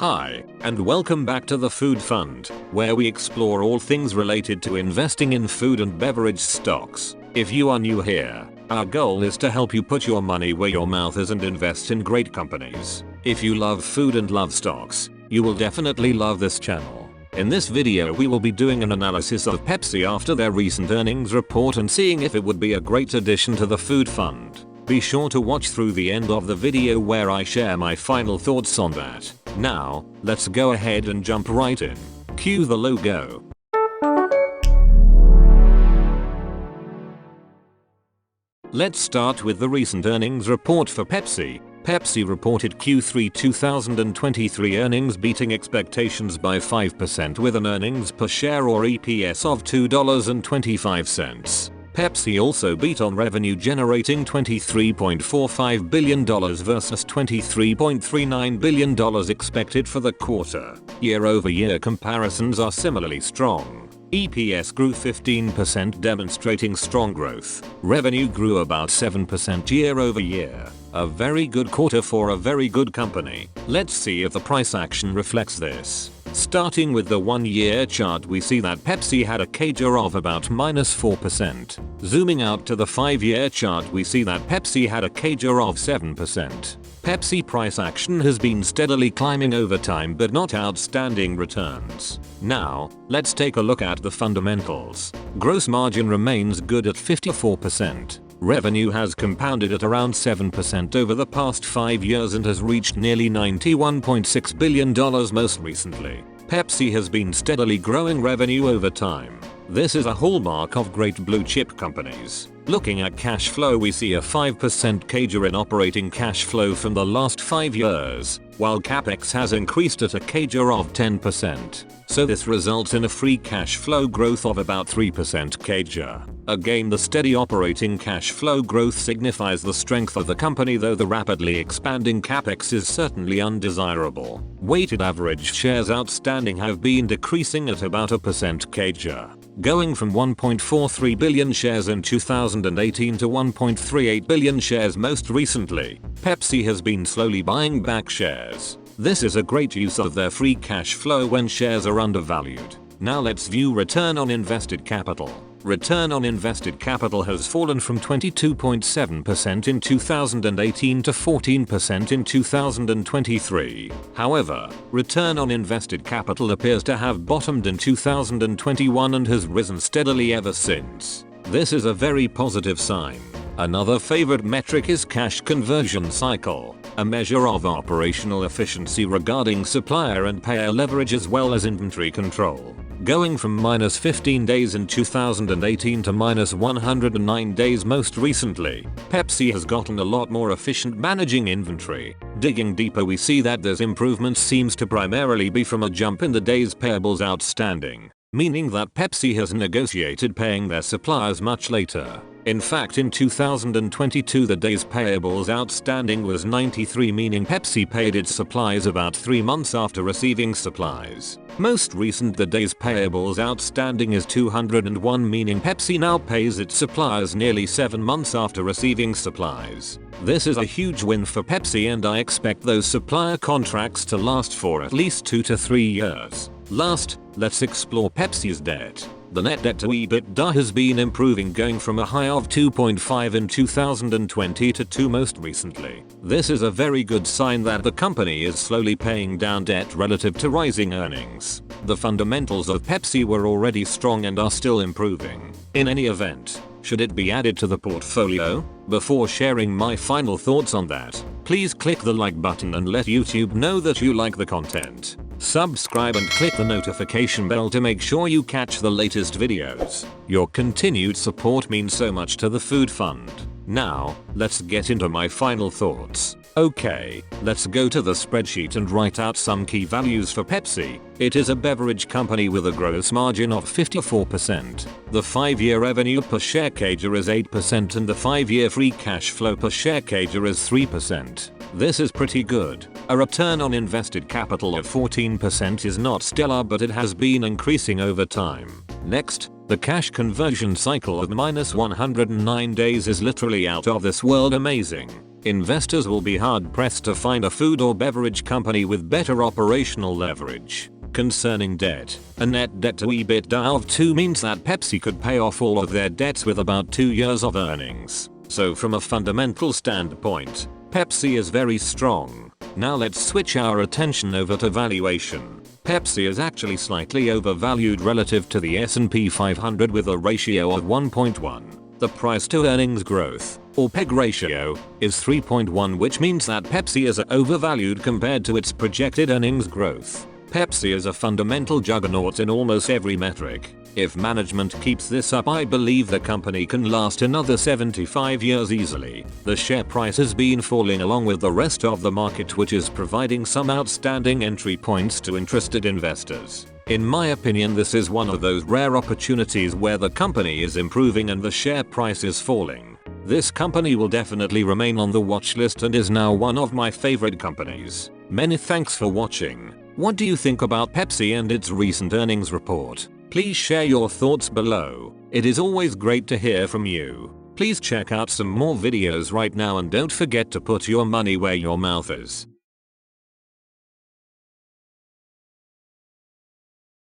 Hi, and welcome back to the Food Fund, where we explore all things related to investing in food and beverage stocks. If you are new here, our goal is to help you put your money where your mouth is and invest in great companies. If you love food and love stocks, you will definitely love this channel. In this video we will be doing an analysis of Pepsi after their recent earnings report and seeing if it would be a great addition to the Food Fund. Be sure to watch through the end of the video where I share my final thoughts on that. Now, let's go ahead and jump right in. Cue the logo. Let's start with the recent earnings report for Pepsi. Pepsi reported Q3 2023 earnings beating expectations by 5% with an earnings per share or EPS of $2.25. Pepsi also beat on revenue, generating $23.45 billion versus $23.39 billion expected for the quarter. Year-over-year comparisons are similarly strong. EPS grew 15%, demonstrating strong growth. Revenue grew about 7% year-over-year. A very good quarter for a very good company. Let's see if the price action reflects this. Starting with the 1-year chart, we see that Pepsi had a CAGR of about -4%. Zooming out to the 5-year chart, we see that Pepsi had a CAGR of 7%. Pepsi price action has been steadily climbing over time but not outstanding returns. Now, let's take a look at the fundamentals. Gross margin remains good at 54%. Revenue has compounded at around 7% over the past 5 years and has reached nearly $91.6 billion most recently. Pepsi has been steadily growing revenue over time. This is a hallmark of great blue chip companies. Looking at cash flow, we see a 5% CAGR in operating cash flow from the last 5 years, while capex has increased at a CAGR of 10%. So this results in a free cash flow growth of about 3% CAGR. Again, the steady operating cash flow growth signifies the strength of the company, though the rapidly expanding capex is certainly undesirable. Weighted average shares outstanding have been decreasing at about a % CAGR, going from 1.43 billion shares in 2018 to 1.38 billion shares most recently. Pepsi has been slowly buying back shares. This is a great use of their free cash flow when shares are undervalued. Now let's view return on invested capital. Return on invested capital has fallen from 22.7% in 2018 to 14% in 2023. However, return on invested capital appears to have bottomed in 2021 and has risen steadily ever since. This is a very positive sign. Another favorite metric is cash conversion cycle, a measure of operational efficiency regarding supplier and payer leverage as well as inventory control. Going from -15 days in 2018 to -109 days most recently, Pepsi has gotten a lot more efficient managing inventory. Digging deeper, we see that this improvement seems to primarily be from a jump in the days payables outstanding, meaning that Pepsi has negotiated paying their suppliers much later. In fact, in 2022 the days payables outstanding was 93, meaning Pepsi paid its suppliers about 3 months after receiving supplies. Most recent, the days payables outstanding is 201, meaning Pepsi now pays its suppliers nearly 7 months after receiving supplies. This is a huge win for Pepsi, and I expect those supplier contracts to last for at least 2 to 3 years. Last, let's explore Pepsi's debt. The net debt to EBITDA has been improving, going from a high of 2.5 in 2020 to 2 most recently. This is a very good sign that the company is slowly paying down debt relative to rising earnings. The fundamentals of Pepsi were already strong and are still improving. In any event, should it be added to the portfolio? Before sharing my final thoughts on that, please click the like button and let YouTube know that you like the content. Subscribe and click the notification bell to make sure you catch the latest videos. Your continued support means so much to the Food Fund. Now, let's get into my final thoughts. Okay, let's go to the spreadsheet and write out some key values for Pepsi. It is a beverage company with a gross margin of 54%. The 5-year revenue per share CAGR is 8% and the 5-year free cash flow per share CAGR is 3%. This is pretty good. A return on invested capital of 14% is not stellar, but it has been increasing over time. Next, the cash conversion cycle of -109 days is literally out of this world amazing. Investors will be hard pressed to find a food or beverage company with better operational leverage. Concerning debt, a net debt to EBITDA of 2 means that Pepsi could pay off all of their debts with about 2 years of earnings. So from a fundamental standpoint, Pepsi is very strong. Now let's switch our attention over to valuation. Pepsi is actually slightly overvalued relative to the S&P 500 with a ratio of 1.1. The price to earnings growth, or PEG ratio, is 3.1, which means that Pepsi is overvalued compared to its projected earnings growth. Pepsi is a fundamental juggernaut in almost every metric. If management keeps this up, I believe the company can last another 75 years easily. The share price has been falling along with the rest of the market, which is providing some outstanding entry points to interested investors. In my opinion, this is one of those rare opportunities where the company is improving and the share price is falling. This company will definitely remain on the watch list and is now one of my favorite companies. Many thanks for watching. What do you think about Pepsi and its recent earnings report? Please share your thoughts below. It is always great to hear from you. Please check out some more videos right now and don't forget to put your money where your mouth is.